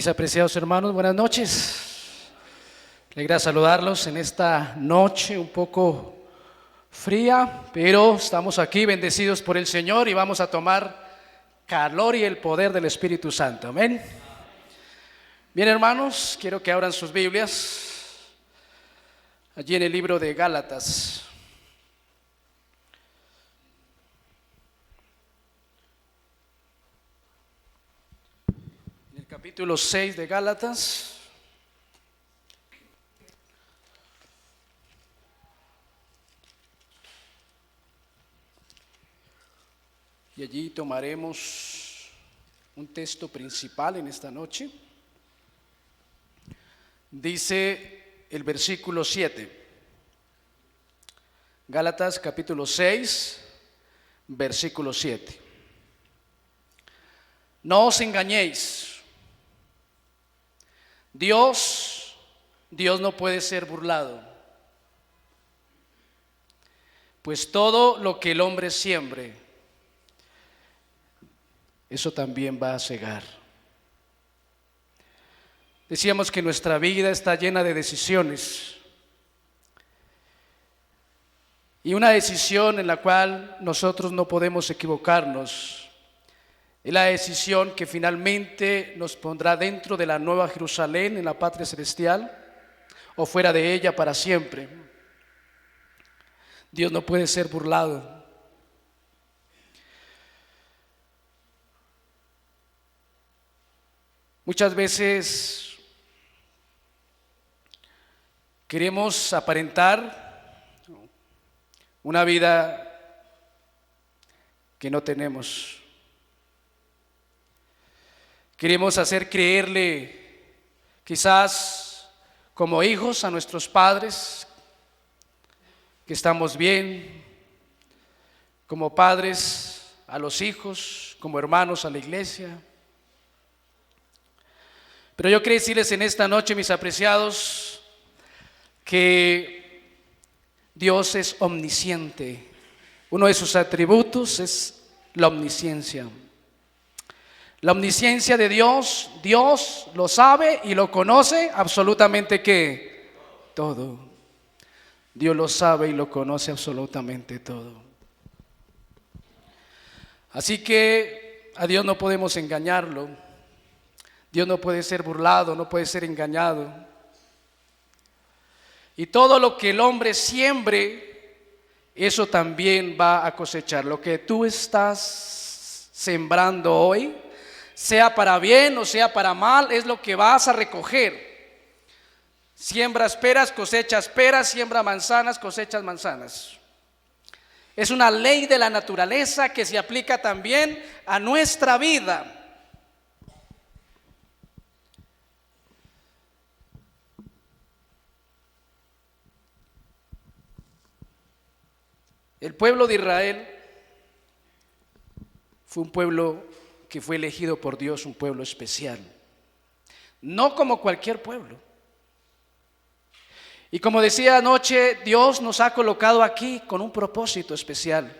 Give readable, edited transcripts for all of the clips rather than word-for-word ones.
Mis apreciados hermanos, buenas noches. Me alegra saludarlos en esta noche un poco fría, pero estamos aquí bendecidos por el Señor y vamos a tomar calor y el poder del Espíritu Santo. Amén. Bien, hermanos, quiero que abran sus Biblias allí en el libro de Gálatas. Capítulo 6 de Gálatas. Y allí tomaremos un texto principal en esta noche. Dice el versículo 7. Gálatas capítulo 6, versículo 7. No os engañéis. Dios no puede ser burlado, pues todo lo que el hombre siembre, eso también va a segar. Decíamos que nuestra vida está llena de decisiones, y una decisión en la cual nosotros no podemos equivocarnos es la decisión que finalmente nos pondrá dentro de la nueva Jerusalén, en la patria celestial, o fuera de ella para siempre. Dios no puede ser burlado. Muchas veces queremos aparentar una vida que no tenemos. Queremos hacer creerle, quizás como hijos a nuestros padres, que estamos bien, como padres a los hijos, como hermanos a la iglesia. Pero yo quiero decirles en esta noche, mis apreciados, que Dios es omnisciente. Uno de sus atributos es la omnisciencia. La omnisciencia de Dios, Dios lo sabe y lo conoce absolutamente ¿qué? Todo. Dios lo sabe y lo conoce absolutamente todo. Así que a Dios no podemos engañarlo. Dios no puede ser burlado, no puede ser engañado. Y todo lo que el hombre siembre, eso también va a cosechar. Lo que tú estás sembrando hoy, sea para bien o sea para mal, es lo que vas a recoger. Siembras peras, cosechas peras, siembra manzanas, cosechas manzanas. Es una ley de la naturaleza que se aplica también a nuestra vida. El pueblo de Israel fue un pueblo que fue elegido por Dios, un pueblo especial, no como cualquier pueblo. Y como decía anoche, Dios nos ha colocado aquí con un propósito especial: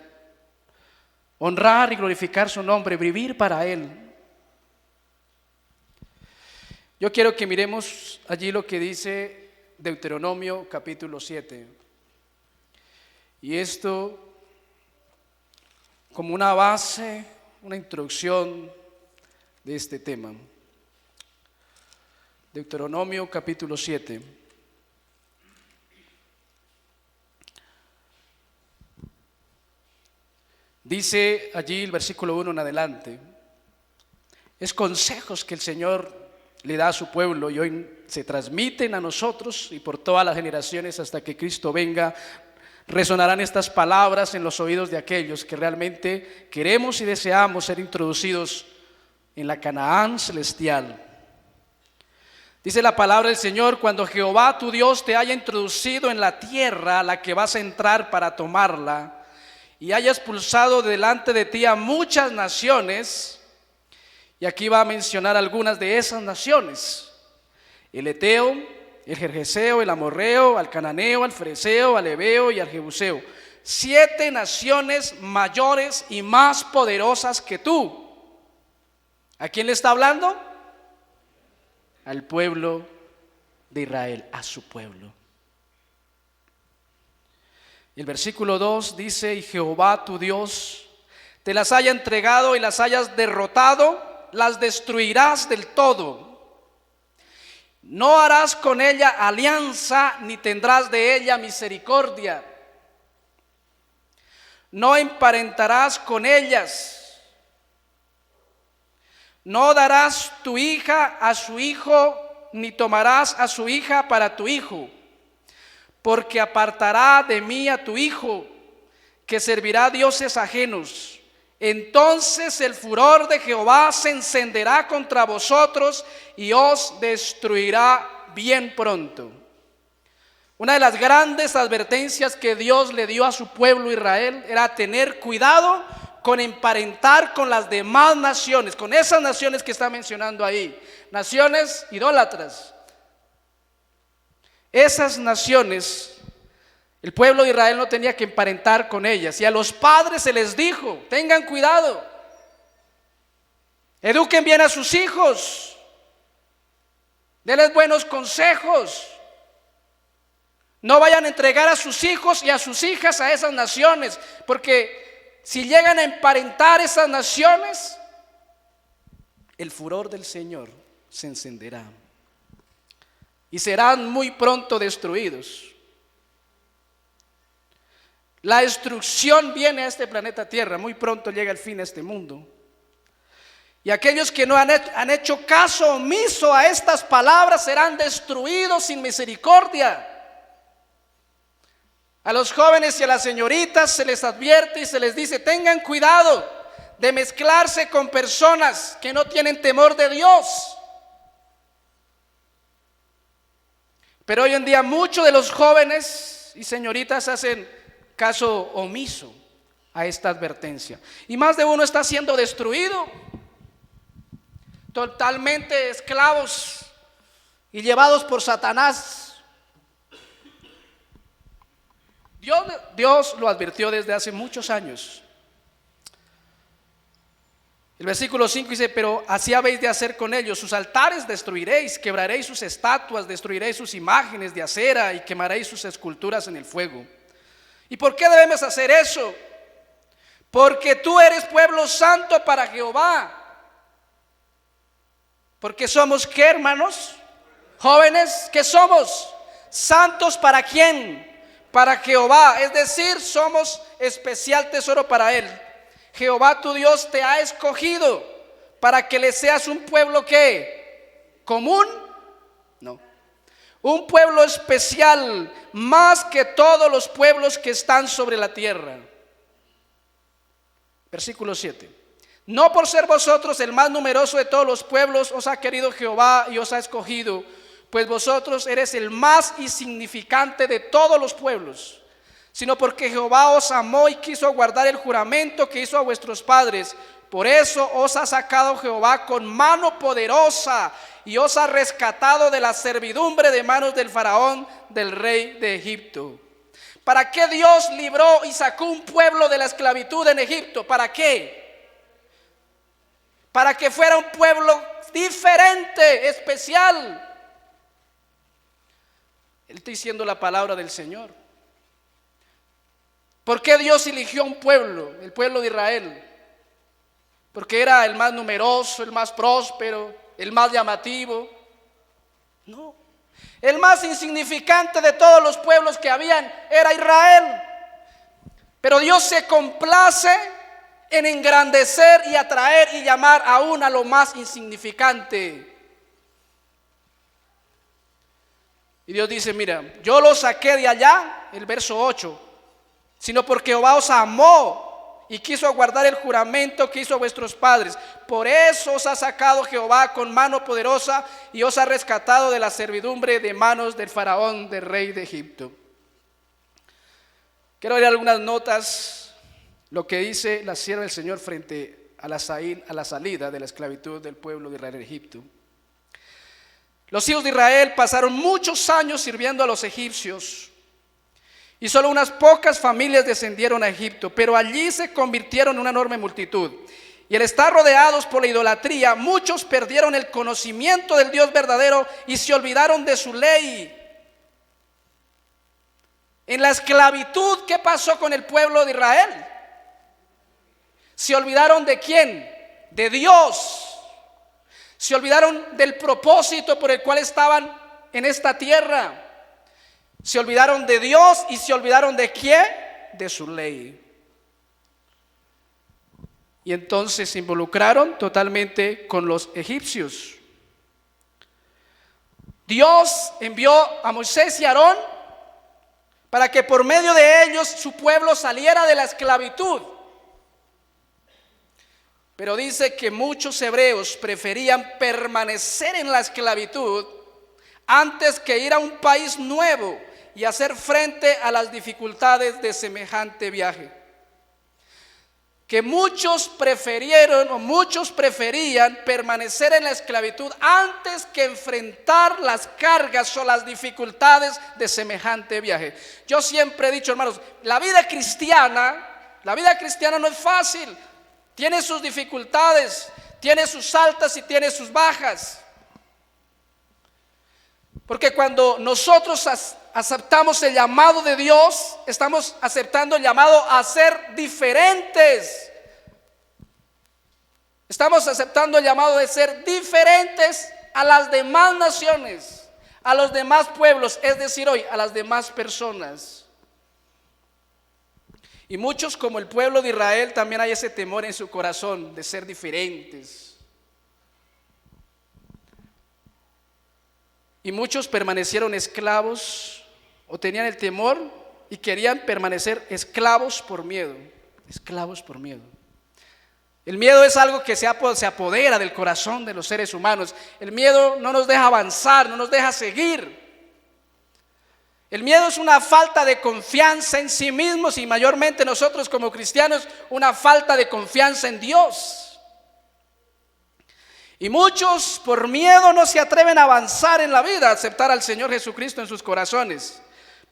honrar y glorificar su nombre, vivir para Él. Yo quiero que miremos allí lo que dice Deuteronomio capítulo 7, y esto como una base, una introducción de este tema. Deuteronomio capítulo 7. Dice allí el versículo 1 en adelante. Es consejos que el Señor le da a su pueblo y hoy se transmiten a nosotros y por todas las generaciones hasta que Cristo venga. Resonarán estas palabras en los oídos de aquellos que realmente queremos y deseamos ser introducidos en la Canaán celestial. Dice la palabra del Señor: cuando Jehová tu Dios te haya introducido en la tierra a la que vas a entrar para tomarla, y haya expulsado delante de ti a muchas naciones, y aquí va a mencionar algunas de esas naciones: el Eteo, el Gergeseo, el Amorreo, al Cananeo, al Fereceo, al Heveo y al Jebuseo. 7 naciones mayores y más poderosas que tú. ¿A quién le está hablando? al pueblo de Israel, a su pueblo. Y el versículo 2 dice: y Jehová tu Dios te las haya entregado y las hayas derrotado, las destruirás del todo. No harás con ella alianza, ni tendrás de ella misericordia. No emparentarás con ellas. No darás tu hija a su hijo, ni tomarás a su hija para tu hijo, porque apartará de mí a tu hijo, que servirá a dioses ajenos. Entonces el furor de Jehová se encenderá contra vosotros y os destruirá bien pronto. Una de las grandes advertencias que Dios le dio a su pueblo Israel era tener cuidado con emparentar con las demás naciones, con esas naciones que está mencionando ahí, naciones idólatras. Esas naciones, el pueblo de Israel no tenía que emparentar con ellas, y a los padres se les dijo: tengan cuidado, eduquen bien a sus hijos, denles buenos consejos, no vayan a entregar a sus hijos y a sus hijas a esas naciones, porque si llegan a emparentar esas naciones, el furor del Señor se encenderá y serán muy pronto destruidos. La destrucción viene a este planeta Tierra, muy pronto llega el fin a este mundo. Y aquellos que no han hecho caso omiso a estas palabras serán destruidos sin misericordia. A los jóvenes y a las señoritas se les advierte y se les dice: tengan cuidado de mezclarse con personas que no tienen temor de Dios. Pero hoy en día muchos de los jóvenes y señoritas hacen caso omiso a esta advertencia, y más de uno está siendo destruido, totalmente esclavos y llevados por Satanás. Dios lo advirtió desde hace muchos años. El versículo 5 dice: pero así habéis de hacer con ellos, sus altares destruiréis, quebraréis sus estatuas, destruiréis sus imágenes de acera y quemaréis sus esculturas en el fuego. ¿Y por qué debemos hacer eso? Porque tú eres pueblo santo para Jehová. Porque somos, ¿qué, hermanos? Jóvenes, ¿qué somos? Santos, ¿para quién? Para Jehová, es decir, somos especial tesoro para Él. Jehová tu Dios te ha escogido para que le seas un pueblo, ¿qué? ¿Común? No. Un pueblo especial, más que todos los pueblos que están sobre la tierra. Versículo 7. No por ser vosotros el más numeroso de todos los pueblos os ha querido Jehová y os ha escogido, pues vosotros eres el más insignificante de todos los pueblos, sino porque Jehová os amó y quiso guardar el juramento que hizo a vuestros padres. Por eso os ha sacado Jehová con mano poderosa y os ha rescatado de la servidumbre de manos del faraón, del rey de Egipto. ¿Para qué Dios libró y sacó un pueblo de la esclavitud en Egipto? ¿Para qué? Para que fuera un pueblo diferente, especial. Él está diciendo la palabra del Señor. ¿Por qué Dios eligió un pueblo, el pueblo de Israel? Porque era el más numeroso, el más próspero, el más llamativo. No, el más insignificante de todos los pueblos que habían era Israel. Pero Dios se complace en engrandecer y atraer y llamar aún a lo más insignificante. Y Dios dice: mira, yo lo saqué de allá, el verso 8, sino porque Jehová os amó y quiso guardar el juramento que hizo a vuestros padres. Por eso os ha sacado Jehová con mano poderosa y os ha rescatado de la servidumbre de manos del faraón, del rey de Egipto. Quiero leer algunas notas, lo que dice la sierva del Señor frente a la salida de la esclavitud del pueblo de Israel en Egipto. Los hijos de Israel pasaron muchos años sirviendo a los egipcios, y solo unas pocas familias descendieron a Egipto, pero allí se convirtieron en una enorme multitud. y al estar rodeados por la idolatría, muchos perdieron el conocimiento del Dios verdadero y se olvidaron de su ley. En la esclavitud, ¿qué pasó con el pueblo de Israel? ¿Se olvidaron de quién? De Dios. Se olvidaron del propósito por el cual estaban en esta tierra. Se olvidaron de Dios y se olvidaron de quién? De su ley. Y entonces se involucraron totalmente con los egipcios. Dios envió a Moisés y Aarón para que por medio de ellos su pueblo saliera de la esclavitud. Pero dice que muchos hebreos preferían permanecer en la esclavitud antes que ir a un país nuevo y hacer frente a las dificultades de semejante viaje. Que muchos preferían permanecer en la esclavitud antes que enfrentar las cargas o las dificultades de semejante viaje. Yo siempre he dicho, hermanos, la vida cristiana no es fácil. Tiene sus dificultades, tiene sus altas y tiene sus bajas. Porque cuando nosotros aceptamos el llamado de Dios, estamos aceptando el llamado a ser diferentes. Estamos aceptando el llamado de ser diferentes a las demás naciones, a los demás pueblos, es decir, hoy a las demás personas. Y muchos, como el pueblo de Israel, también hay ese temor en su corazón de ser diferentes. Y muchos permanecieron esclavos o tenían el temor y querían permanecer esclavos por miedo. Esclavos por miedo. El miedo es algo que se apodera del corazón de los seres humanos. El miedo no nos deja avanzar, no nos deja seguir. El miedo es una falta de confianza en sí mismos y mayormente nosotros como cristianos una falta de confianza en Dios. Y muchos por miedo no se atreven a avanzar en la vida, a aceptar al Señor Jesucristo en sus corazones.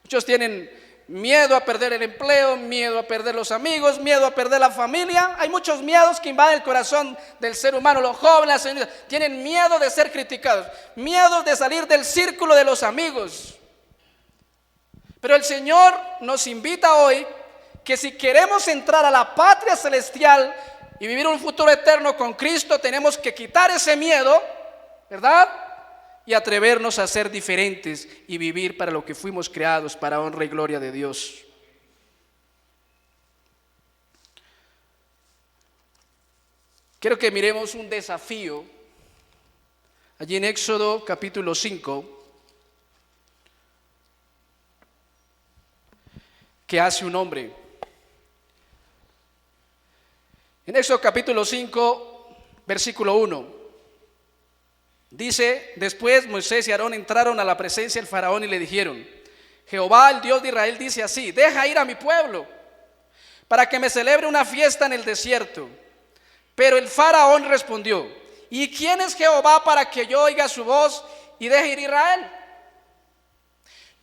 Muchos tienen miedo a perder el empleo, miedo a perder los amigos, miedo a perder la familia. Hay muchos miedos que invaden el corazón del ser humano. Los jóvenes, las señoritas, tienen miedo de ser criticados, miedo de salir del círculo de los amigos. Pero el Señor nos invita hoy que si queremos entrar a la patria celestial y vivir un futuro eterno con Cristo, tenemos que quitar ese miedo, ¿verdad? Y atrevernos a ser diferentes y vivir para lo que fuimos creados, para honra y gloria de Dios. Quiero que miremos un desafío allí en Éxodo capítulo 5. Que hace un hombre. En Éxodo capítulo 5, versículo 1, dice: después Moisés y Aarón entraron a la presencia del faraón y le dijeron: Jehová, el Dios de Israel, dice así: deja ir a mi pueblo, para que me celebre una fiesta en el desierto. Pero el faraón respondió: ¿y quién es Jehová para que yo oiga su voz y deje ir a Israel?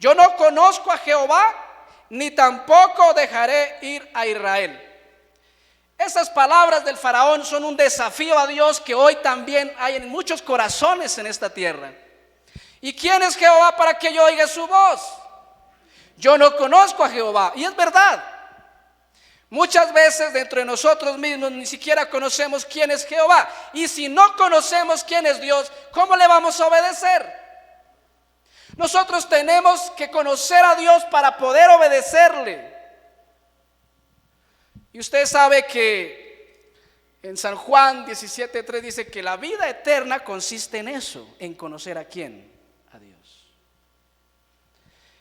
Yo no conozco a Jehová, ni tampoco dejaré ir a Israel. Esas palabras del faraón son un desafío a Dios que hoy también hay en muchos corazones en esta tierra. ¿Y quién es Jehová para que yo oiga su voz? Yo no conozco a Jehová. Y es verdad. Muchas veces dentro de nosotros mismos ni siquiera conocemos quién es Jehová. Y si no conocemos quién es Dios, ¿cómo le vamos a obedecer? Nosotros tenemos que conocer a Dios para poder obedecerle. Y usted sabe que en San Juan 17:3 dice que la vida eterna consiste en eso, en conocer a quién, a Dios.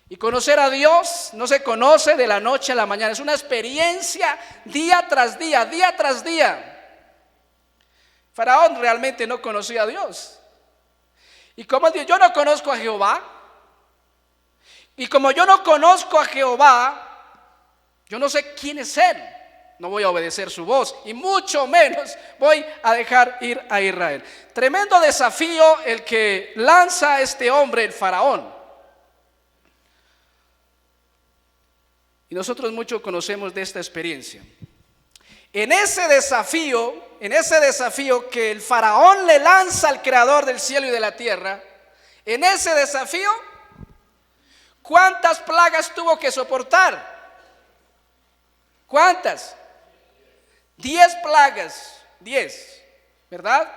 Y conocer a Dios no se conoce de la noche a la mañana, es una experiencia día tras día, día tras día. Faraón realmente no conocía a Dios. Y como dijo: yo no conozco a Jehová. Y como yo no conozco a Jehová, yo no sé quién es Él, no voy a obedecer su voz y mucho menos voy a dejar ir a Israel. Tremendo desafío el que lanza este hombre, el faraón. Y nosotros mucho conocemos de esta experiencia. En ese desafío en ese desafío que el faraón le lanza al creador del cielo y de la tierra, en ese desafío, ¿cuántas plagas tuvo que soportar? ¿Cuántas? 10 plagas, 10, ¿verdad?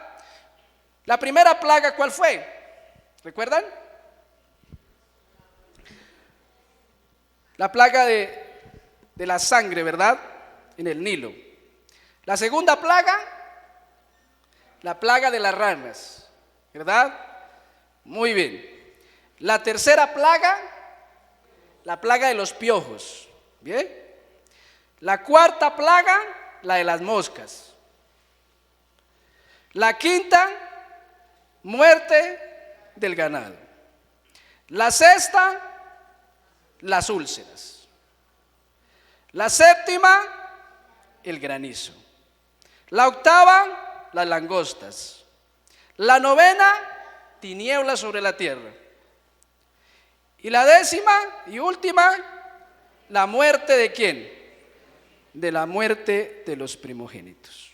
La primera plaga, ¿cuál fue? ¿Recuerdan? La plaga de la sangre, ¿verdad? En el Nilo. La segunda plaga, la plaga de las ranas, ¿verdad? Muy bien. La tercera plaga, la plaga de los piojos, ¿bien? La cuarta plaga, la de las moscas. La quinta, muerte del ganado. La sexta, las úlceras. La séptima, el granizo. La octava, las langostas. La novena, tinieblas sobre la tierra. Y la décima y última, la muerte ¿de quién? De la muerte de los primogénitos.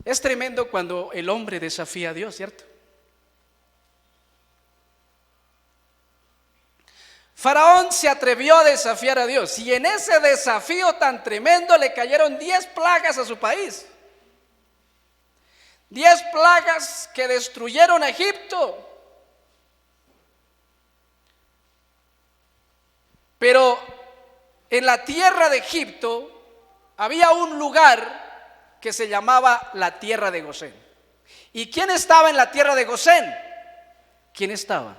Es tremendo cuando el hombre desafía a Dios, ¿cierto? Faraón se atrevió a desafiar a Dios y en ese desafío tan tremendo le cayeron 10 plagas a su país. 10 plagas que destruyeron a Egipto. Pero en la tierra de Egipto había un lugar que se llamaba la tierra de Gosén. ¿Y quién estaba en la tierra de Gosén? ¿Quién estaba?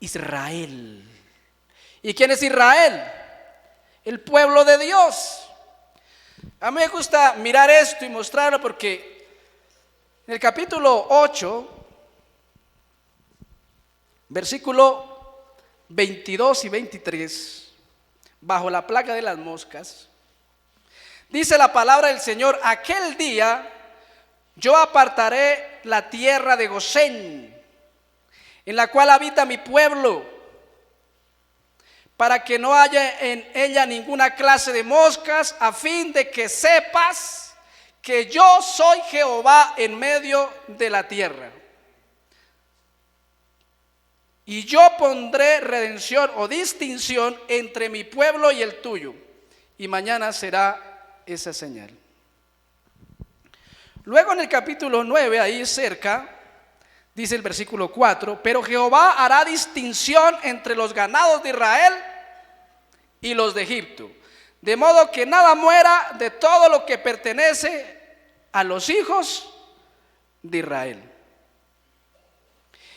Israel. ¿Y quién es Israel? El pueblo de Dios. A mí me gusta mirar esto y mostrarlo porque en el capítulo 8, versículo 22 y 23, bajo la plaga de las moscas, dice la palabra del Señor: aquel día yo apartaré la tierra de Gosén, en la cual habita mi pueblo, para que no haya en ella ninguna clase de moscas, a fin de que sepas que yo soy Jehová en medio de la tierra. Y yo pondré redención o distinción entre mi pueblo y el tuyo, y mañana será esa señal. Luego en el capítulo 9, ahí cerca, dice el versículo 4: pero Jehová hará distinción entre los ganados de Israel y los de Egipto, de modo que nada muera de todo lo que pertenece a los hijos de Israel.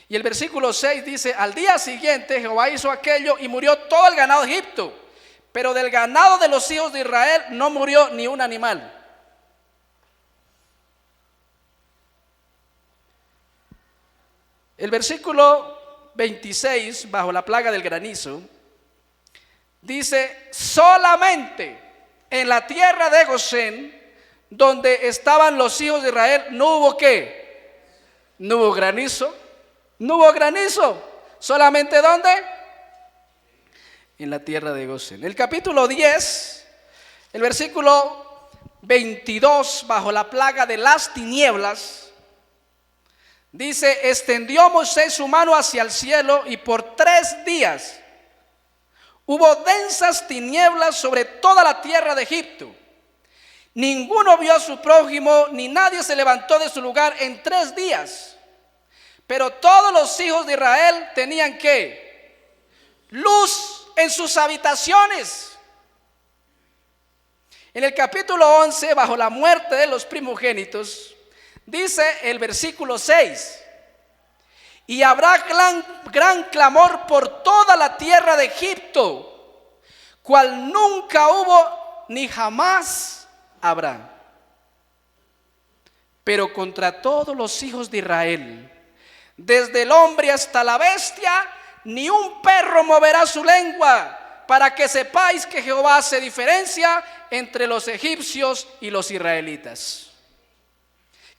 Y el versículo 6 dice: al día siguiente Jehová hizo aquello y murió todo el ganado de Egipto, pero del ganado de los hijos de Israel no murió ni un animal. El versículo 26, bajo la plaga del granizo, dice: solamente en la tierra de Gosén, donde estaban los hijos de Israel, no hubo ¿qué? No hubo granizo. No hubo granizo. ¿Solamente dónde? En la tierra de Gosén. El capítulo 10, el versículo 22, bajo la plaga de las tinieblas, dice: extendió Moisés su mano hacia el cielo y por 3 días hubo densas tinieblas sobre toda la tierra de Egipto. Ninguno vio a su prójimo, ni nadie se levantó de su lugar en 3 días. Pero todos los hijos de Israel tenían ¿qué? Luz en sus habitaciones. En el capítulo 11, bajo la muerte de los primogénitos, dice el versículo 6: y habrá gran clamor por toda la tierra de Egipto, cual nunca hubo ni jamás habrá. Pero contra todos los hijos de Israel, desde el hombre hasta la bestia, ni un perro moverá su lengua, para que sepáis que Jehová hace diferencia entre los egipcios y los israelitas.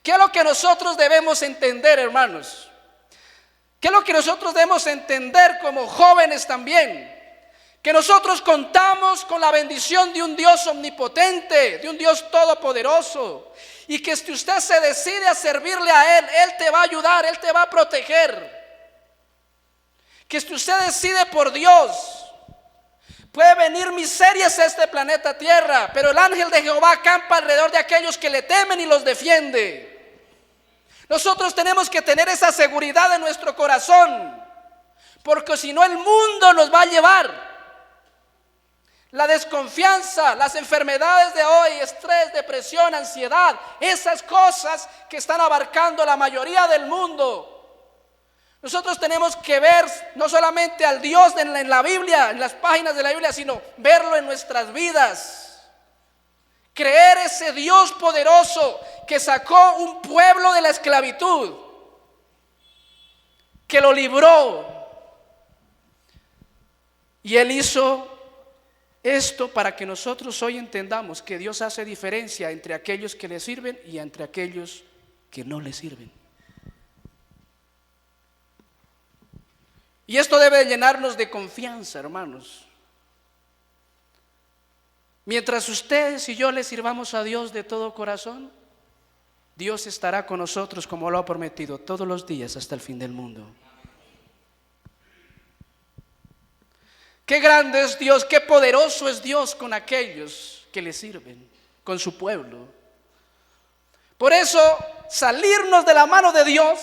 ¿Qué es lo que nosotros debemos entender, hermanos? ¿Qué es lo que nosotros debemos entender como jóvenes también? que nosotros contamos con la bendición de un Dios omnipotente, de un Dios todopoderoso, y que si usted se decide a servirle a Él, Él te va a ayudar, Él te va a proteger. Que si usted decide por Dios, puede venir miserias a este planeta Tierra, pero el ángel de Jehová acampa alrededor de aquellos que le temen y los defiende. Nosotros tenemos que tener esa seguridad en nuestro corazón, porque si no el mundo nos va a llevar. La desconfianza, las enfermedades de hoy, estrés, depresión, ansiedad, esas cosas que están abarcando la mayoría del mundo. Nosotros tenemos que ver no solamente al Dios en la Biblia, en las páginas de la Biblia, sino verlo en nuestras vidas. Creer ese Dios poderoso que sacó un pueblo de la esclavitud, que lo libró. Y Él hizo esto para que nosotros hoy entendamos que Dios hace diferencia entre aquellos que le sirven y entre aquellos que no le sirven. Y esto debe llenarnos de confianza, hermanos. Mientras ustedes y yo le sirvamos a Dios de todo corazón, Dios estará con nosotros como lo ha prometido todos los días hasta el fin del mundo. Qué grande es Dios, qué poderoso es Dios con aquellos que le sirven, con su pueblo. Por eso, salirnos de la mano de Dios,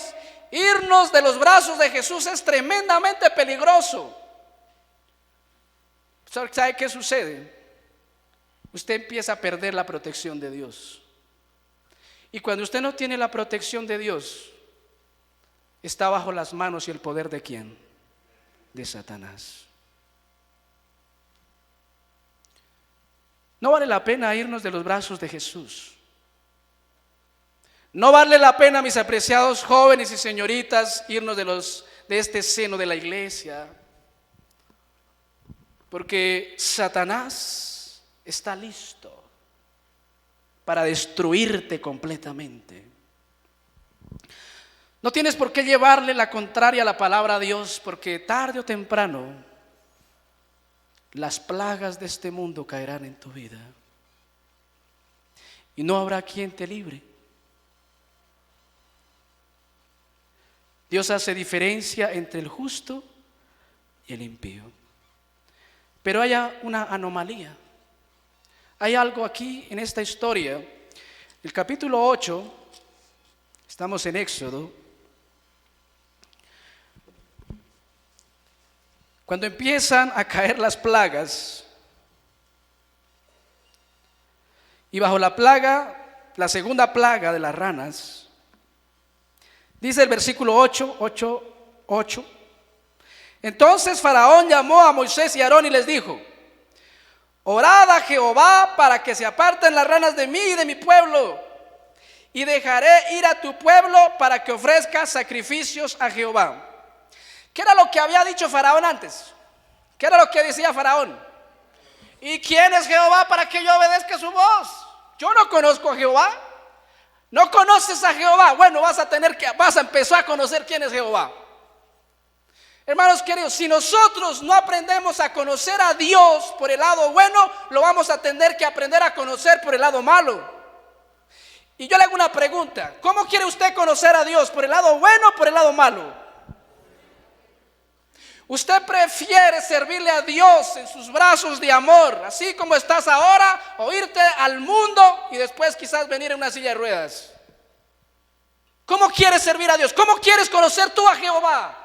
irnos de los brazos de Jesús es tremendamente peligroso. ¿Sabe qué sucede? Usted empieza a perder la protección de Dios. Y cuando usted no tiene la protección de Dios, está bajo las manos y el poder ¿de quién? De Satanás. No vale la pena irnos de los brazos de Jesús. No vale la pena, mis apreciados jóvenes y señoritas, irnos de este seno de la iglesia, porque Satanás está listo para destruirte completamente. No tienes por qué llevarle la contraria a la palabra de Dios, porque tarde o temprano las plagas de este mundo caerán en tu vida y no habrá quien te libre. Dios hace diferencia entre el justo y el impío. Pero hay una anomalía. Hay algo aquí en esta historia. El capítulo 8, estamos en Éxodo. Cuando empiezan a caer las plagas, y bajo la plaga, la segunda plaga de las ranas, dice el versículo 8. Entonces Faraón llamó a Moisés y a Aarón y les dijo: orad a Jehová para que se aparten las ranas de mí y de mi pueblo, y dejaré ir a tu pueblo para que ofrezcas sacrificios a Jehová. ¿Qué era lo que había dicho Faraón antes? ¿Qué era lo que decía Faraón? ¿Y quién es Jehová para que yo obedezca su voz? Yo no conozco a Jehová. ¿No conoces a Jehová? Bueno, vas a empezar a conocer quién es Jehová. Hermanos queridos, si nosotros no aprendemos a conocer a Dios por el lado bueno, lo vamos a tener que aprender a conocer por el lado malo. Y yo le hago una pregunta: ¿cómo quiere usted conocer a Dios? ¿Por el lado bueno o por el lado malo? ¿Usted prefiere servirle a Dios en sus brazos de amor, así como estás ahora, o irte al mundo y después quizás venir en una silla de ruedas? ¿Cómo quieres servir a Dios? ¿Cómo quieres conocer tú a Jehová?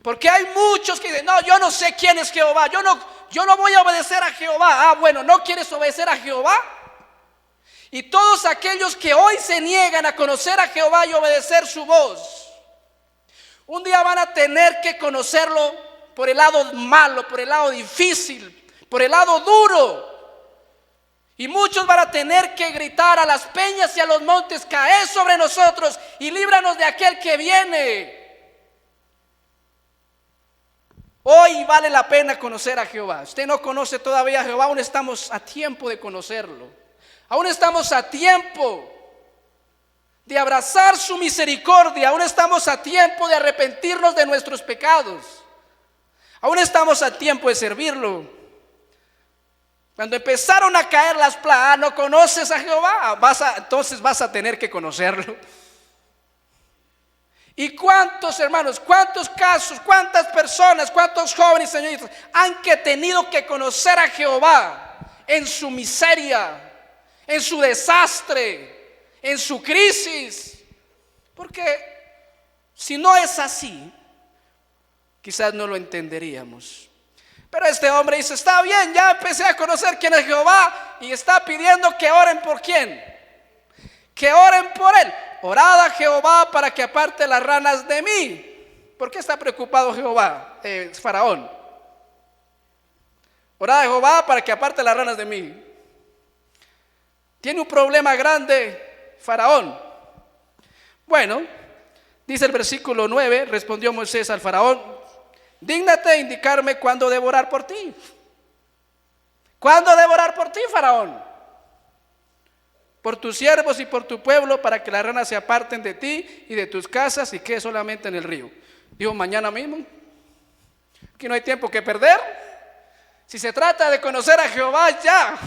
Porque hay muchos que dicen: no, yo no sé quién es Jehová, yo no voy a obedecer a Jehová. Ah, bueno, ¿no quieres obedecer a Jehová? Y todos aquellos que hoy se niegan a conocer a Jehová y obedecer su voz, un día van a tener que conocerlo por el lado malo, por el lado difícil, por el lado duro. Y muchos van a tener que gritar a las peñas y a los montes: caed sobre nosotros y líbranos de aquel que viene. Hoy vale la pena conocer a Jehová. Usted no conoce todavía a Jehová, aún estamos a tiempo de conocerlo. Aún estamos a tiempo de abrazar su misericordia. Aún estamos a tiempo de arrepentirnos de nuestros pecados. Aún estamos a tiempo de servirlo. Cuando empezaron a caer las plagas, no conoces a Jehová, entonces vas a tener que conocerlo. ¿Y cuántos hermanos, cuántos casos, cuántas personas, cuántos jóvenes, señoritas, han tenido que conocer a Jehová en su miseria, en su desastre, en su crisis? Porque si no es así, quizás no lo entenderíamos. Pero este hombre dice, está bien, ya empecé a conocer quién es Jehová y está pidiendo que oren por quién, que oren por él. Orad a Jehová para que aparte las ranas de mí. ¿Por qué está preocupado Jehová, Faraón? Orad a Jehová para que aparte las ranas de mí. Tiene un problema grande Faraón. Bueno, dice el versículo 9, respondió Moisés al Faraón: dígnate indicarme cuándo debo orar por ti. ¿Cuándo debo orar por ti, Faraón? Por tus siervos y por tu pueblo, para que las ranas se aparten de ti y de tus casas y quede solamente en el río. Dijo, mañana mismo. Aquí no hay tiempo que perder. Si se trata de conocer a Jehová, ya.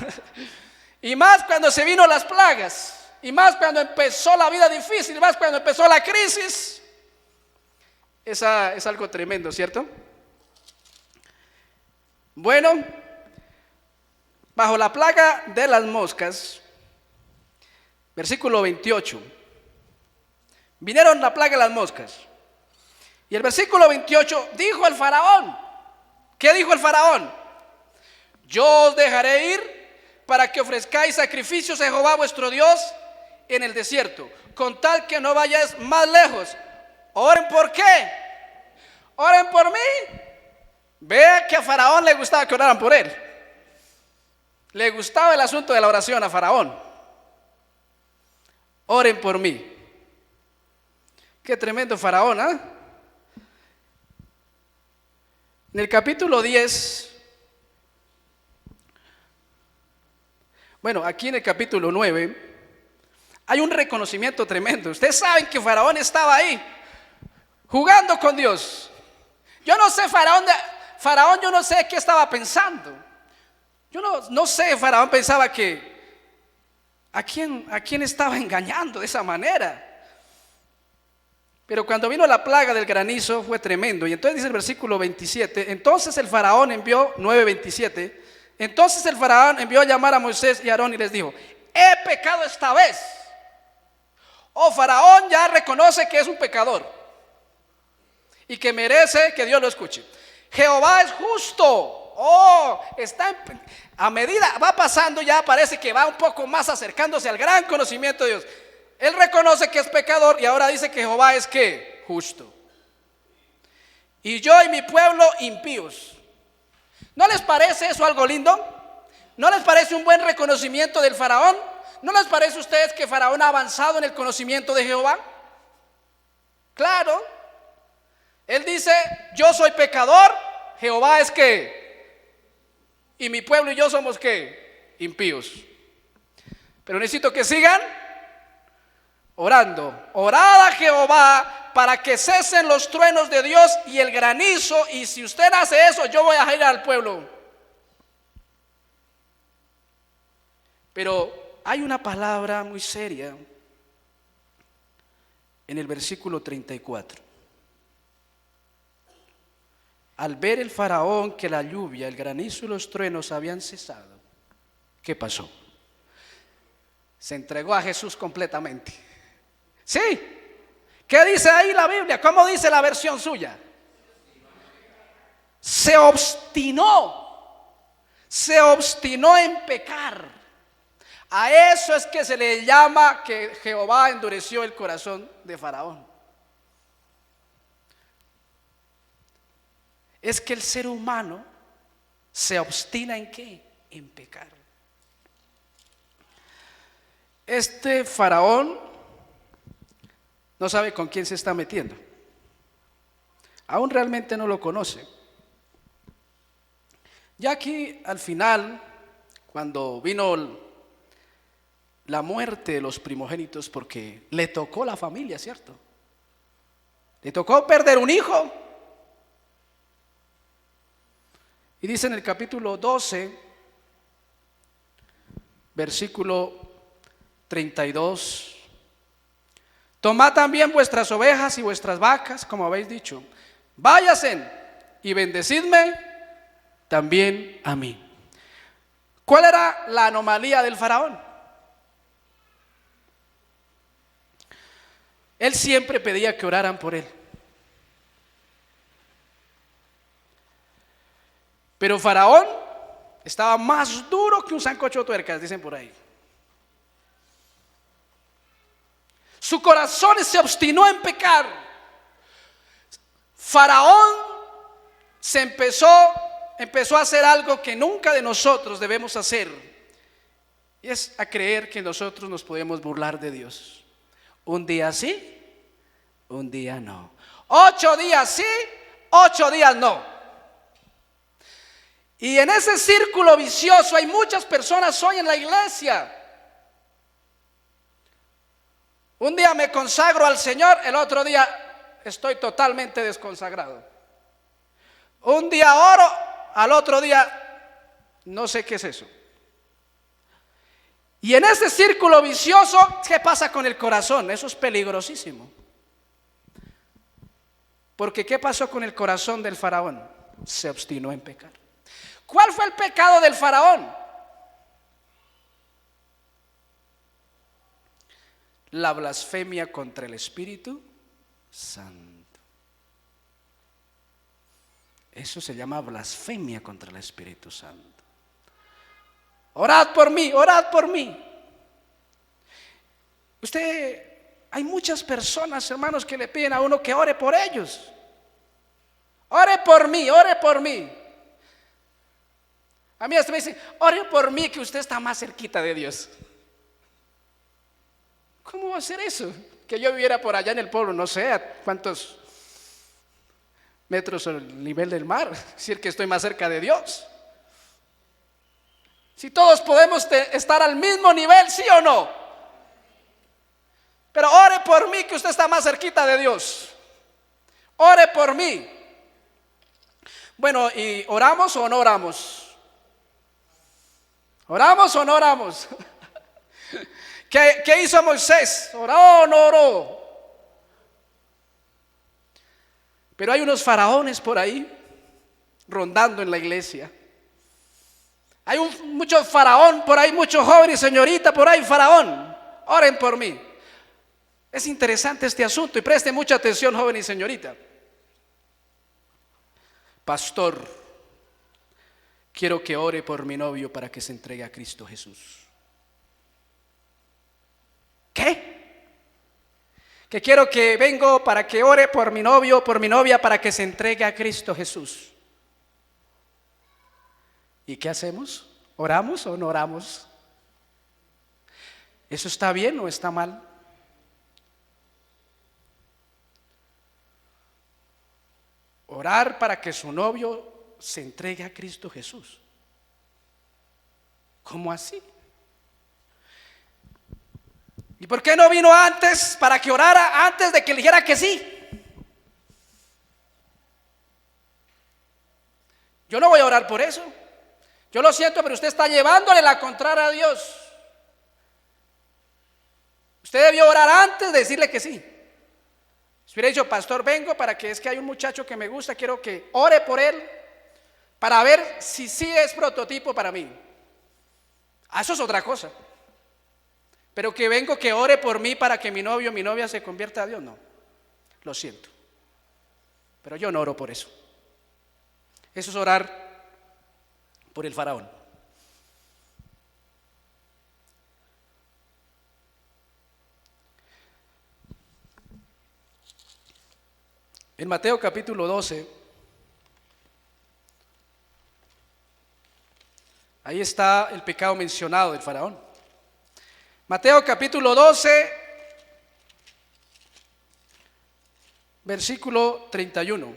Y más cuando se vino las plagas, y más cuando empezó la vida difícil, y más cuando empezó la crisis. Es algo tremendo, ¿cierto? Bueno, bajo la plaga de las moscas, versículo 28, vinieron la plaga de las moscas. Y el versículo 28 dijo el faraón, ¿qué dijo el faraón? Yo os dejaré ir para que ofrezcáis sacrificios a Jehová vuestro Dios en el desierto, con tal que no vayáis más lejos. Oren por qué, oren por mí. Vea que a Faraón le gustaba que oraran por él. Le gustaba el asunto de la oración a Faraón. Oren por mí. Qué tremendo Faraón, ¿eh? En el capítulo 10, bueno, aquí en el capítulo 9 hay un reconocimiento tremendo. Ustedes saben que Faraón estaba ahí jugando con Dios. Yo no sé, Faraón yo no sé qué estaba pensando. Yo no sé, Faraón pensaba que ¿a quién estaba engañando de esa manera? Pero cuando vino la plaga del granizo fue tremendo. Y entonces dice el versículo 27, entonces el faraón envió, 9:27, entonces el faraón envió a llamar a Moisés y a Aarón y les dijo, he pecado esta vez. Faraón ya reconoce que es un pecador y que merece que Dios lo escuche. Jehová es justo. A medida va pasando, ya parece que va un poco más acercándose al gran conocimiento de Dios. Él reconoce que es pecador y ahora dice que Jehová es ¿qué? Justo. Y yo y mi pueblo impíos. ¿No les parece eso algo lindo? ¿No les parece un buen reconocimiento del faraón? ¿No les parece a ustedes que Faraón ha avanzado en el conocimiento de Jehová? Claro. Él dice, yo soy pecador, Jehová es ¿qué? Y mi pueblo y yo somos ¿qué? Impíos. Pero necesito que sigan orando. Orad a Jehová para que cesen los truenos de Dios y el granizo. Y si usted hace eso, yo voy a ir al pueblo. Pero hay una palabra muy seria en el versículo 34. Al ver el faraón que la lluvia, el granizo y los truenos habían cesado, ¿qué pasó? Se entregó a Jesús completamente. Sí. ¿Qué dice ahí la Biblia? ¿Cómo dice la versión suya? Se obstinó en pecar. A eso es que se le llama que Jehová endureció el corazón de Faraón. Es que el ser humano se obstina ¿en qué? En pecar. Este Faraón no sabe con quién se está metiendo. Aún realmente no lo conoce. Ya aquí al final, cuando vino la muerte de los primogénitos, porque le tocó la familia, ¿cierto? Le tocó perder un hijo. Y dice en el capítulo 12, versículo 32: tomad también vuestras ovejas y vuestras vacas, como habéis dicho, váyasen y bendecidme también a mí. ¿Cuál era la anomalía del faraón? Él siempre pedía que oraran por él. Pero Faraón estaba más duro que un sancocho de tuercas, dicen por ahí. Su corazón se obstinó en pecar. Faraón empezó a hacer algo que nunca de nosotros debemos hacer, y es a creer que nosotros nos podemos burlar de Dios. Un día sí, un día no. 8 días sí, 8 días no. Y en ese círculo vicioso hay muchas personas hoy en la iglesia. Un día me consagro al Señor, el otro día estoy totalmente desconsagrado. Un día oro, al otro día no sé qué es eso. Y en ese círculo vicioso, ¿qué pasa con el corazón? Eso es peligrosísimo. Porque ¿qué pasó con el corazón del faraón? Se obstinó en pecar. ¿Cuál fue el pecado del faraón? La blasfemia contra el Espíritu Santo. Eso se llama blasfemia contra el Espíritu Santo. Orad por mí, orad por mí. Hay muchas personas, hermanos, que le piden a uno que ore por ellos. Ore por mí, ore por mí. A mí hasta me dicen, ore por mí que usted está más cerquita de Dios. ¿Cómo va a ser eso? Que yo viviera por allá en el pueblo, no sé a cuántos metros sobre el nivel del mar, decir que estoy más cerca de Dios. Si todos podemos estar al mismo nivel, ¿sí o no? Pero ore por mí que usted está más cerquita de Dios. Ore por mí. Bueno, ¿y oramos o no oramos? ¿Oramos o no oramos? ¿Qué hizo Moisés? ¿Oró o no oró? Pero hay unos faraones por ahí rondando en la iglesia. Hay mucho faraón por ahí, mucho joven y señorita por ahí, faraón. Oren por mí. Es interesante este asunto y preste mucha atención, joven y señorita. Pastor, quiero que ore por mi novio para que se entregue a Cristo Jesús. ¿Qué? Que quiero que vengo para que ore por mi novio, por mi novia, para que se entregue a Cristo Jesús. ¿Y qué hacemos? ¿Oramos o no oramos? ¿Eso está bien o está mal? Orar para que su novio se entregue a Cristo Jesús. ¿Cómo así? ¿Y por qué no vino antes para que orara antes de que le dijera que sí? Yo no voy a orar por eso. Yo lo siento, pero usted está llevándole la contraria a Dios. Usted debió orar antes de decirle que sí. Si hubiera dicho, pastor, vengo para que es que hay un muchacho que me gusta, quiero que ore por él para ver si sí es prototipo para mí. Eso es otra cosa. Pero que vengo que ore por mí para que mi novio o mi novia se convierta a Dios, no. Lo siento. Pero yo no oro por eso. Eso es orar por el faraón. En Mateo capítulo 12, ahí está el pecado mencionado del faraón. Mateo capítulo 12, versículo 31.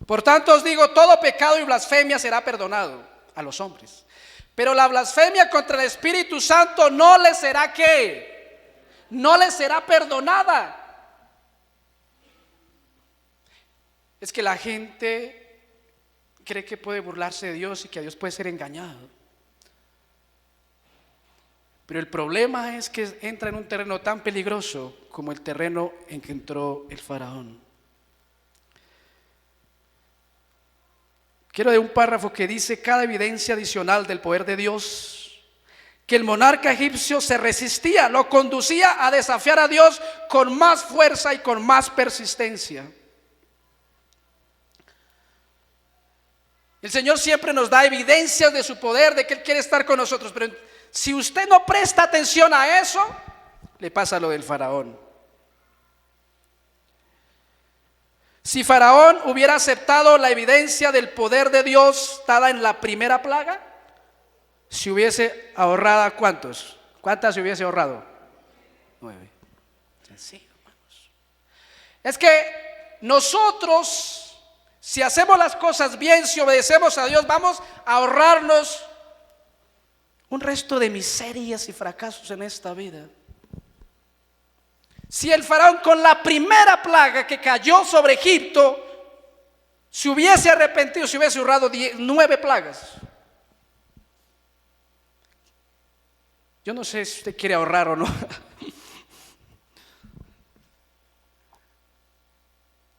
Por tanto os digo, todo pecado y blasfemia será perdonado a los hombres, pero la blasfemia contra el Espíritu Santo no les será ¿qué? No les será perdonada. es que la gente cree que puede burlarse de Dios y que a Dios puede ser engañado. Pero el problema es que entra en un terreno tan peligroso como el terreno en que entró el faraón. Quiero de un párrafo que dice: cada evidencia adicional del poder de Dios, que el monarca egipcio se resistía, lo conducía a desafiar a Dios con más fuerza y con más persistencia. El Señor siempre nos da evidencias de su poder, de que Él quiere estar con nosotros, pero si usted no presta atención a eso, le pasa lo del faraón. Si Faraón hubiera aceptado la evidencia del poder de Dios dada en la primera plaga, se hubiese ahorrado ¿cuántos? ¿Cuántas se hubiese ahorrado? 9. Sencillo, hermanos. Es que nosotros, si hacemos las cosas bien, si obedecemos a Dios, vamos a ahorrarnos un resto de miserias y fracasos en esta vida. Si el faraón con la primera plaga que cayó sobre Egipto se hubiese arrepentido, se hubiese ahorrado 9 plagas. Yo no sé si usted quiere ahorrar o no,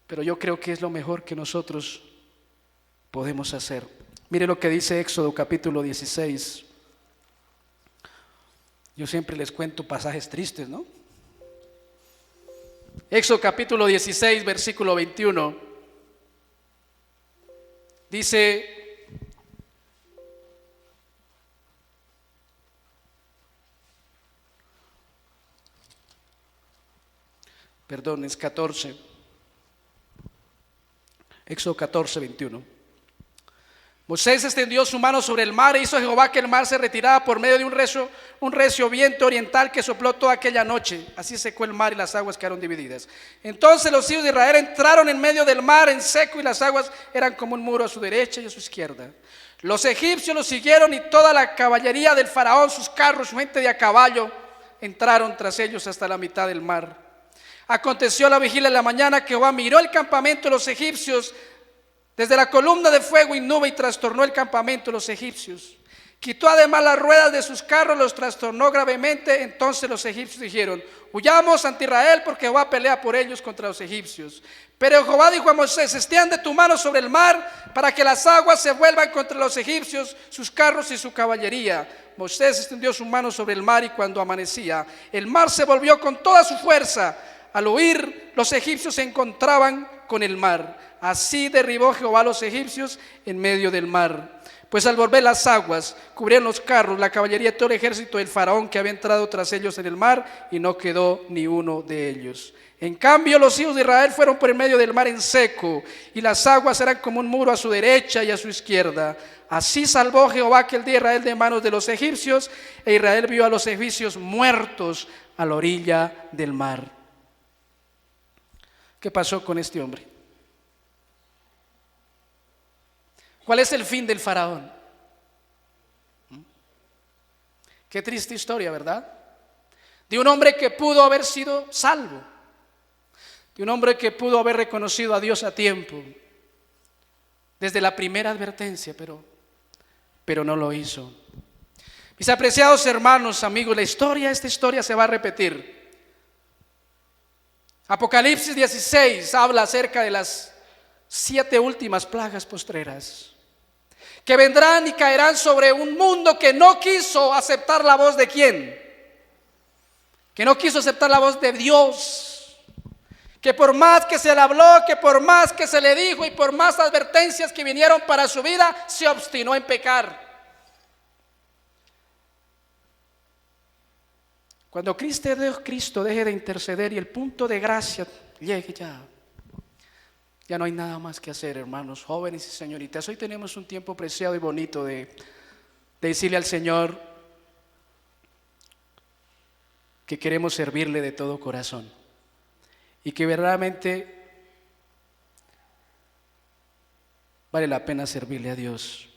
pero yo creo que es lo mejor que nosotros podemos hacer. Mire lo que dice Éxodo capítulo 16. Yo siempre les cuento pasajes tristes, ¿no? Éxodo capítulo 16, versículo 21. Dice: perdón, es 14. Éxodo 14, 21. Moisés extendió su mano sobre el mar e hizo Jehová que el mar se retirara por medio de un recio viento oriental que sopló toda aquella noche. Así secó el mar y las aguas quedaron divididas. Entonces los hijos de Israel entraron en medio del mar en seco y las aguas eran como un muro a su derecha y a su izquierda. Los egipcios los siguieron y toda la caballería del faraón, sus carros, su gente de a caballo, entraron tras ellos hasta la mitad del mar. Aconteció a la vigilia de la mañana que Jehová miró el campamento de los egipcios desde la columna de fuego y nube y trastornó el campamento de los egipcios. Quitó además las ruedas de sus carros, los trastornó gravemente. Entonces los egipcios dijeron: huyamos ante Israel, porque Jehová pelea por ellos contra los egipcios. Pero Jehová dijo a Moisés: extiende tu mano sobre el mar para que las aguas se vuelvan contra los egipcios, sus carros y su caballería. Moisés extendió su mano sobre el mar y cuando amanecía, el mar se volvió con toda su fuerza. Al huir, los egipcios se encontraban con el mar. Así derribó Jehová a los egipcios en medio del mar. Pues al volver las aguas, cubrieron los carros, la caballería y todo el ejército del faraón que había entrado tras ellos en el mar, y no quedó ni uno de ellos. En cambio, los hijos de Israel fueron por el medio del mar en seco, y las aguas eran como un muro a su derecha y a su izquierda. Así salvó Jehová aquel día a Israel de manos de los egipcios, e Israel vio a los egipcios muertos a la orilla del mar. ¿Qué pasó con este hombre? ¿Cuál es el fin del faraón? Qué triste historia, ¿verdad? De un hombre que pudo haber sido salvo, de un hombre que pudo haber reconocido a Dios a tiempo, desde la primera advertencia, pero no lo hizo. Mis apreciados hermanos, amigos, esta historia se va a repetir. Apocalipsis 16 habla acerca de las 7 últimas plagas postreras, que vendrán y caerán sobre un mundo que no quiso aceptar la voz de ¿quién? Que no quiso aceptar la voz de Dios, que por más que se le habló, que por más que se le dijo y por más advertencias que vinieron para su vida, se obstinó en pecar. Cuando Cristo deje de interceder y el punto de gracia llegue ya no hay nada más que hacer, hermanos, jóvenes y señoritas. Hoy tenemos un tiempo preciado y bonito de decirle al Señor que queremos servirle de todo corazón y que verdaderamente vale la pena servirle a Dios.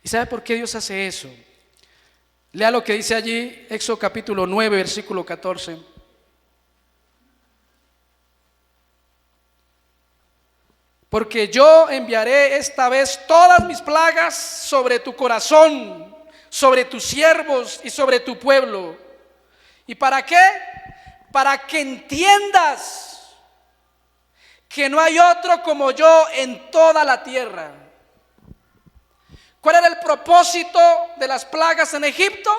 ¿Y sabe por qué Dios hace eso? Lea lo que dice allí, Éxodo capítulo 9, versículo 14. Porque yo enviaré esta vez todas mis plagas sobre tu corazón, sobre tus siervos y sobre tu pueblo. ¿Y para qué? Para que entiendas que no hay otro como yo en toda la tierra. ¿Cuál era el propósito de las plagas en Egipto?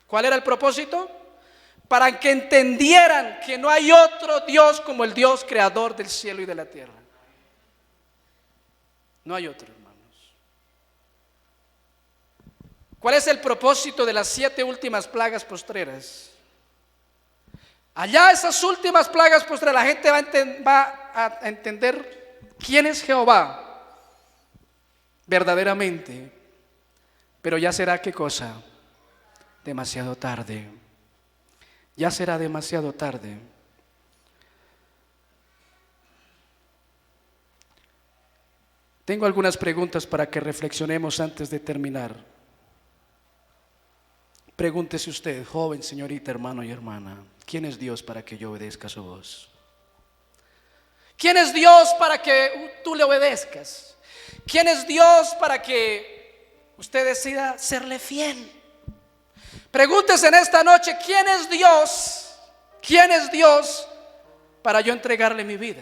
¿Cuál era el propósito? Para que entendieran que no hay otro Dios como el Dios creador del cielo y de la tierra. No hay otro, hermanos. ¿Cuál es el propósito de las 7 últimas plagas postreras? Allá esas últimas plagas postreras, la gente va a entender quién es Jehová verdaderamente. Pero ya será, ¿qué cosa? Demasiado tarde. Ya será demasiado tarde. Tengo algunas preguntas para que reflexionemos antes de terminar. Pregúntese usted, joven, señorita, hermano y hermana, ¿quién es Dios para que yo obedezca su voz? ¿Quién es Dios para que tú le obedezcas? ¿Quién es Dios para que usted decida serle fiel? Pregúntese en esta noche, ¿quién es Dios? ¿Quién es Dios para yo entregarle mi vida?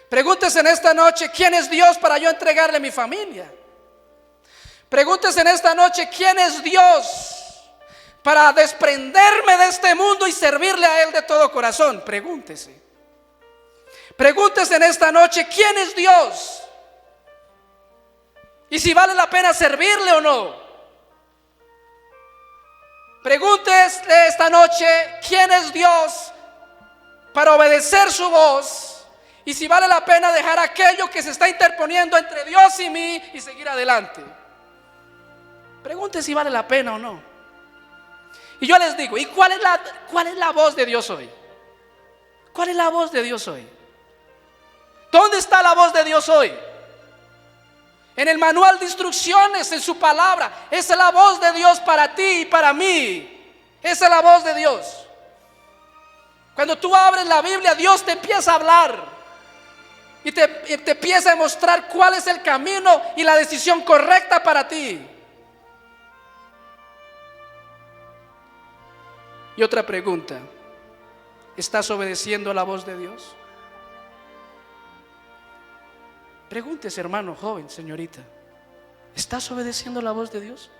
Pregúntese en esta noche, ¿quién es Dios para yo entregarle mi familia? Pregúntese en esta noche, ¿quién es Dios para desprenderme de este mundo y servirle a Él de todo corazón? Pregúntese. Pregúntese en esta noche, ¿quién es Dios? Y si vale la pena servirle o no. Pregúntese esta noche, ¿quién es Dios para obedecer su voz? Y si vale la pena dejar aquello que se está interponiendo entre Dios y mí y seguir adelante. Pregúntese si vale la pena o no. Y yo les digo, ¿y cuál es la voz de Dios hoy? ¿Cuál es la voz de Dios hoy? ¿Dónde está la voz de Dios hoy? En el manual de instrucciones, en su palabra. Esa es la voz de Dios para ti y para mí. Esa es la voz de Dios. Cuando tú abres la Biblia, Dios te empieza a hablar y te empieza a mostrar cuál es el camino y la decisión correcta para ti. Y otra pregunta, ¿estás obedeciendo la voz de Dios? Pregúntese, hermano, joven, señorita, ¿estás obedeciendo la voz de Dios?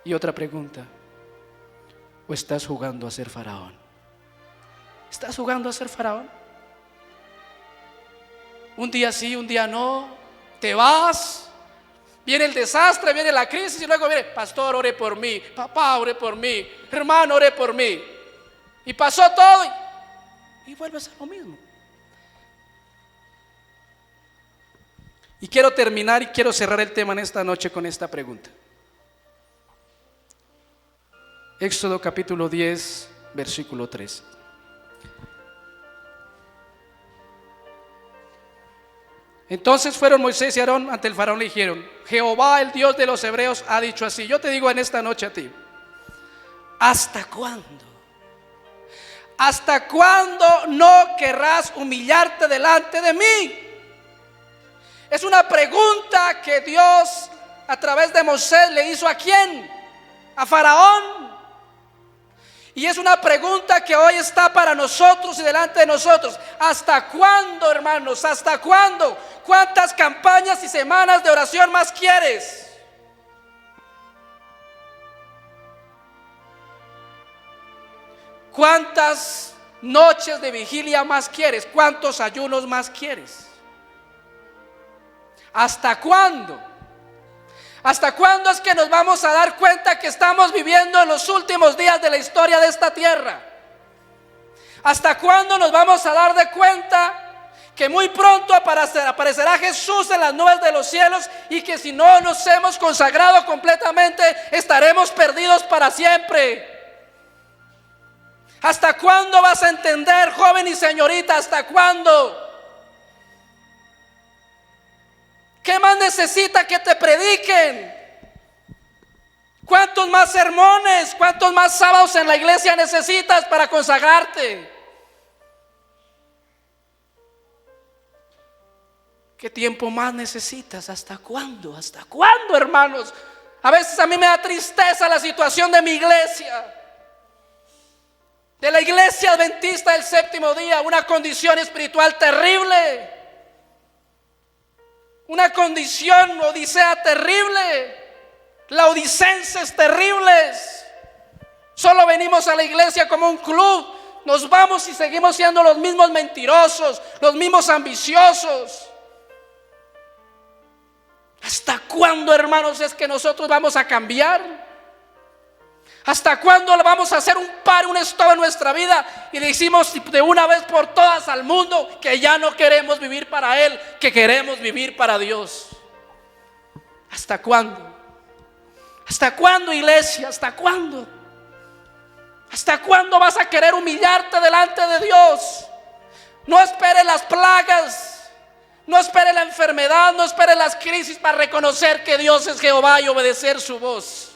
Y otra pregunta, ¿o estás jugando a ser faraón? ¿Estás jugando a ser faraón? Un día sí, un día no, te vas, viene el desastre, viene la crisis y luego viene, pastor, ore por mí, papá, ore por mí, hermano, ore por mí. Y pasó todo y vuelve a ser lo mismo. Y quiero terminar y quiero cerrar el tema en esta noche con esta pregunta. Éxodo capítulo 10, versículo 3. Entonces fueron Moisés y Aarón ante el faraón y le dijeron, Jehová, el Dios de los hebreos, ha dicho así. Yo te digo en esta noche a ti, ¿hasta cuándo? ¿Hasta cuándo no querrás humillarte delante de mí? Es una pregunta que Dios a través de Moisés le hizo ¿a quién? A Faraón. Y es una pregunta que hoy está para nosotros y delante de nosotros. ¿Hasta cuándo, hermanos? ¿Hasta cuándo? ¿Cuántas campañas y semanas de oración más quieres? ¿Cuántas noches de vigilia más quieres? ¿Cuántos ayunos más quieres? ¿Hasta cuándo? ¿Hasta cuándo es que nos vamos a dar cuenta que estamos viviendo en los últimos días de la historia de esta tierra? ¿Hasta cuándo nos vamos a dar de cuenta que muy pronto aparecerá Jesús en las nubes de los cielos y que si no nos hemos consagrado completamente estaremos perdidos para siempre? ¿Hasta cuándo vas a entender, joven y señorita? ¿Hasta cuándo? ¿Qué más necesita que te prediquen? ¿Cuántos más sermones, cuántos más sábados en la iglesia necesitas para consagrarte? ¿Qué tiempo más necesitas? ¿Hasta cuándo? ¿Hasta cuándo, hermanos? A veces a mí me da tristeza la situación de mi iglesia, de la iglesia adventista del séptimo día, una condición espiritual terrible, una condición odisea terrible, laodicenses terribles. Solo venimos a la iglesia como un club, nos vamos y seguimos siendo los mismos mentirosos, los mismos ambiciosos. ¿Hasta cuándo, hermanos, es que nosotros vamos a cambiar? ¿Hasta cuándo le vamos a hacer un paro, un stop en nuestra vida y decimos de una vez por todas al mundo que ya no queremos vivir para Él, que queremos vivir para Dios? ¿Hasta cuándo? ¿Hasta cuándo, iglesia? ¿Hasta cuándo? ¿Hasta cuándo vas a querer humillarte delante de Dios? No esperes las plagas, no esperes la enfermedad, no esperes las crisis para reconocer que Dios es Jehová y obedecer su voz.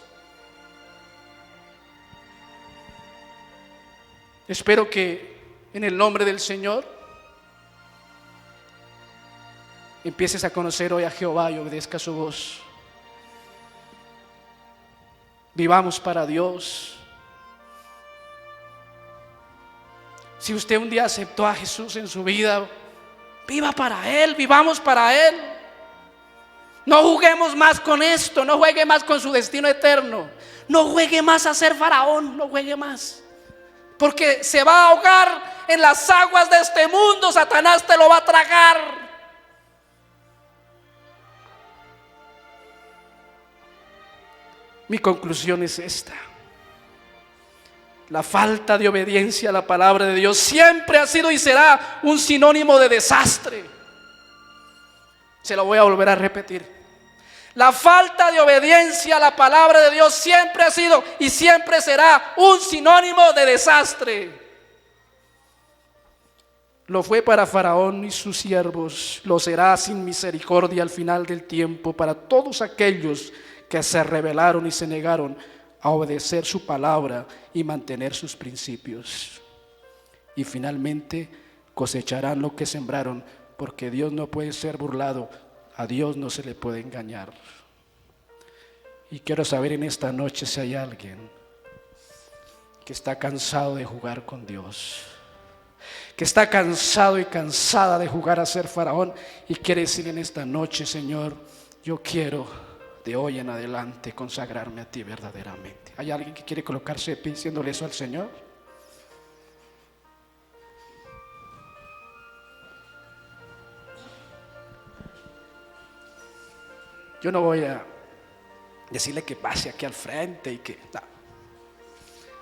Espero que en el nombre del Señor empieces a conocer hoy a Jehová y obedezca su voz. Vivamos para Dios. Si usted un día aceptó a Jesús en su vida, viva para Él, vivamos para Él. No juguemos más con esto, no juegue más con su destino eterno, no juegue más a ser faraón, no juegue más, porque se va a ahogar en las aguas de este mundo. Satanás te lo va a tragar. Mi conclusión es esta: la falta de obediencia a la palabra de Dios siempre ha sido y será un sinónimo de desastre. Se lo voy a volver a repetir. La falta de obediencia a la palabra de Dios siempre ha sido y siempre será un sinónimo de desastre. Lo fue para Faraón y sus siervos, lo será sin misericordia al final del tiempo para todos aquellos que se rebelaron y se negaron a obedecer su palabra y mantener sus principios. Y finalmente cosecharán lo que sembraron, porque Dios no puede ser burlado, a Dios no se le puede engañar. Y quiero saber en esta noche si hay alguien que está cansado de jugar con Dios, que está cansado y cansada de jugar a ser faraón y quiere decir en esta noche: Señor, yo quiero de hoy en adelante consagrarme a ti verdaderamente. ¿Hay alguien que quiere colocarse de pie diciéndole eso al Señor? Yo no voy a decirle que pase aquí al frente y que no.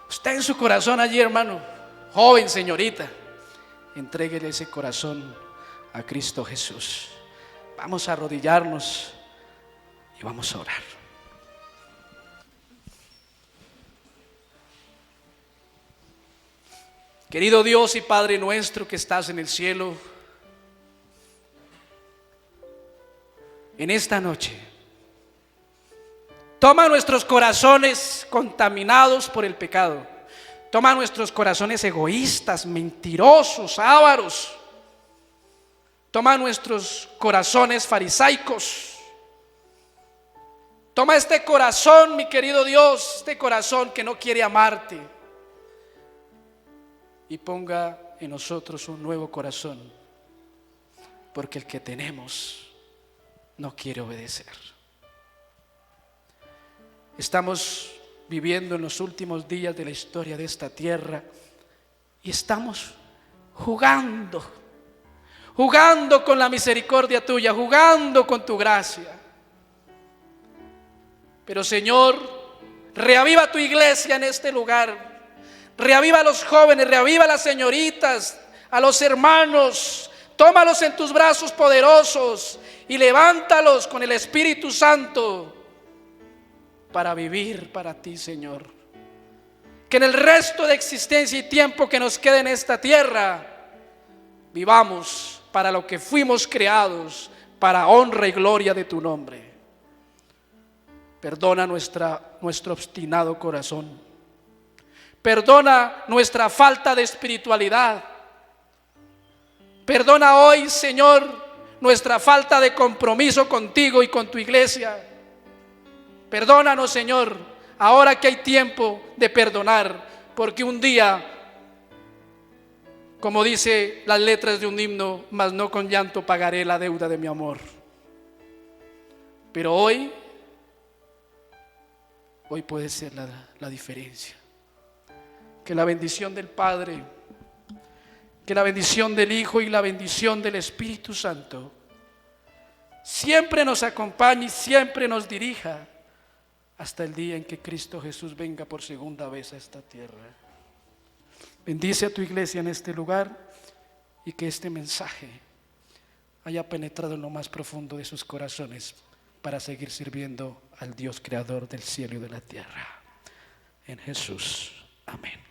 Usted en su corazón allí, hermano, joven, señorita, entréguele ese corazón a Cristo Jesús. Vamos a arrodillarnos y vamos a orar. Querido Dios y Padre nuestro que estás en el cielo, en esta noche toma nuestros corazones contaminados por el pecado, toma nuestros corazones egoístas, mentirosos, ávaros, toma nuestros corazones farisaicos. Toma este corazón, mi querido Dios, este corazón que no quiere amarte, y ponga en nosotros un nuevo corazón, porque el que tenemos no quiere obedecer. Estamos viviendo en los últimos días de la historia de esta tierra y estamos jugando con la misericordia tuya, jugando con tu gracia. Pero Señor, reaviva tu iglesia en este lugar, reaviva a los jóvenes, reaviva a las señoritas, a los hermanos, tómalos en tus brazos poderosos y levántalos con el Espíritu Santo para vivir para ti, Señor. Que en el resto de existencia y tiempo que nos quede en esta tierra, vivamos para lo que fuimos creados, para honra y gloria de tu nombre. Perdona nuestro obstinado corazón. Perdona nuestra falta de espiritualidad. Perdona hoy, Señor, nuestra falta de compromiso contigo y con tu iglesia. Perdónanos, Señor, ahora que hay tiempo de perdonar, porque un día, como dice las letras de un himno, mas no con llanto pagaré la deuda de mi amor. Pero hoy puede ser la diferencia. Que la bendición del Padre, que la bendición del Hijo y la bendición del Espíritu Santo siempre nos acompañe y siempre nos dirija hasta el día en que Cristo Jesús venga por segunda vez a esta tierra. Bendice a tu iglesia en este lugar y que este mensaje haya penetrado en lo más profundo de sus corazones para seguir sirviendo al Dios creador del cielo y de la tierra. En Jesús. Amén.